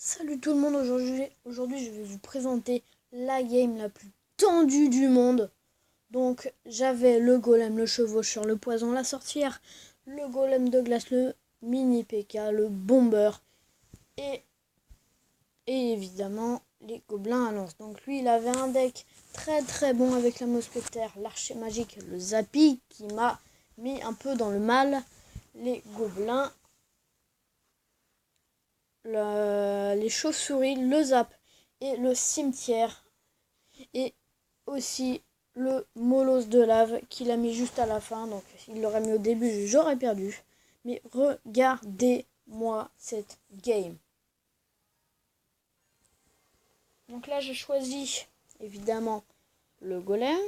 Salut tout le monde, aujourd'hui je vais vous présenter la game la plus tendue du monde. Donc j'avais le golem, le chevaucheur, le poison, la sorcière, le golem de glace, le mini P.K., le bomber et évidemment les gobelins à lance. Donc lui il avait un deck très bon avec la mousquetaire, l'archer magique, le Zappy qui m'a mis un peu dans le mal, les gobelins, les chauves-souris, le zap et le cimetière. Et aussi le molosse de lave qu'il a mis juste à la fin. Donc il l'aurait mis au début, j'aurais perdu. Mais regardez-moi cette game. Donc là j'ai choisi évidemment le golem.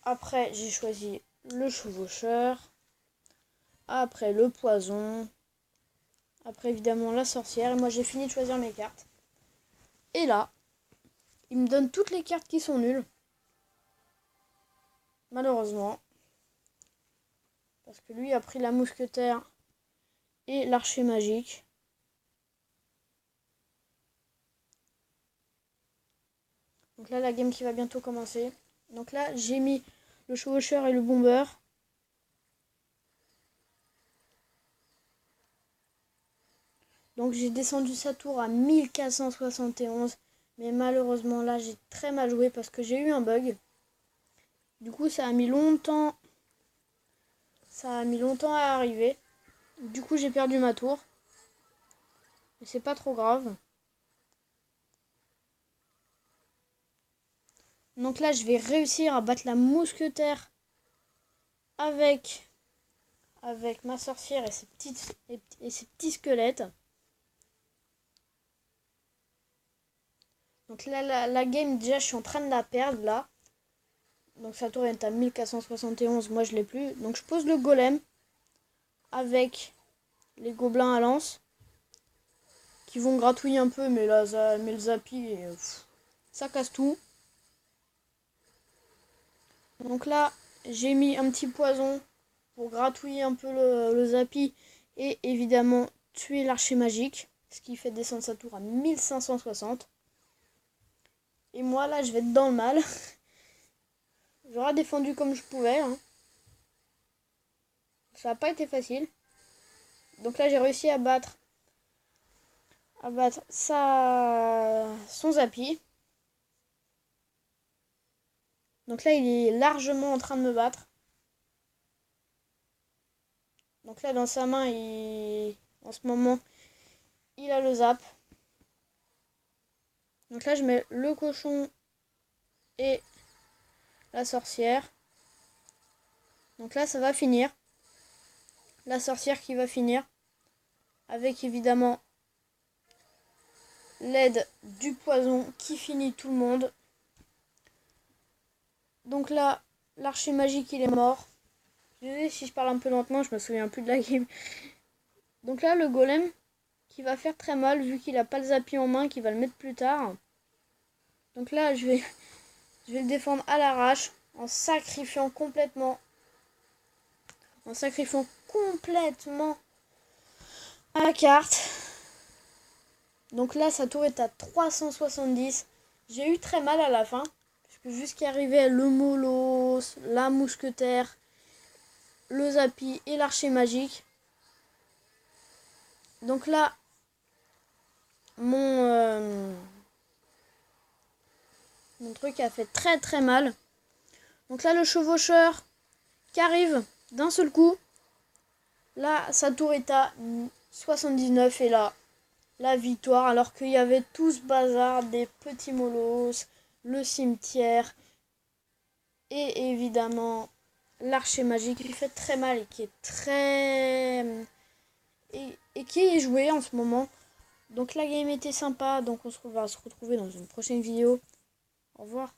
Après j'ai choisi le chevaucheur. Après le poison. Après évidemment la sorcière. Et moi j'ai fini de choisir mes cartes. Et là, il me donne toutes les cartes qui sont nulles. Malheureusement. Parce que lui a pris la mousquetaire et l'archer magique. Donc là la game qui va bientôt commencer. Donc là j'ai mis le chevaucheur et le bomber. Donc j'ai descendu sa tour à 1471. Mais malheureusement là j'ai très mal joué parce que j'ai eu un bug. Du coup ça a mis longtemps. Ça a mis longtemps à arriver. Du coup j'ai perdu ma tour. Mais c'est pas trop grave. Donc là je vais réussir à battre la mousquetaire avec ma sorcière et ses petits squelettes. Donc là, la game, déjà, je suis en train de la perdre, là. Donc sa tour est à 1471, moi je l'ai plus. Donc je pose le golem avec les gobelins à lance. Qui vont gratouiller un peu, mais là, le Zappy, ça casse tout. Donc là, j'ai mis un petit poison pour gratouiller un peu le Zappy. Et évidemment, tuer l'archer magique. Ce qui fait descendre sa tour à 1560. Et moi, là, je vais être dans le mal. J'aurais défendu comme je pouvais. Hein. Ça n'a pas été facile. Donc là, j'ai réussi à battre son Zappy. Donc là, il est largement en train de me battre. Donc là, dans sa main, en ce moment, il a le zap. Donc là, je mets le cochon et la sorcière. Donc là, ça va finir. La sorcière qui va finir. Avec évidemment l'aide du poison qui finit tout le monde. Donc là, l'archer magique, il est mort. Désolé si je parle un peu lentement, je me souviens plus de la game. Donc là, le golem qui va faire très mal vu qu'il a pas le Zappy en main, qui va le mettre plus tard. Donc là, je vais le défendre à l'arrache en sacrifiant complètement. Ma carte. Donc là, sa tour est à 370. J'ai eu très mal à la fin. Parce que jusqu'à arriver le molosse, la mousquetaire, le Zappy et l'archer magique. Donc là, mon truc a fait très mal. Donc là, le chevaucheur qui arrive d'un seul coup. Là, sa tour est à 79 et là, la victoire. Alors qu'il y avait tout ce bazar des petits molosses, le cimetière et évidemment l'archer magique qui fait très mal et qui est très... et qui est joué en ce moment. Donc la game était sympa, donc va se retrouver dans une prochaine vidéo. Au revoir.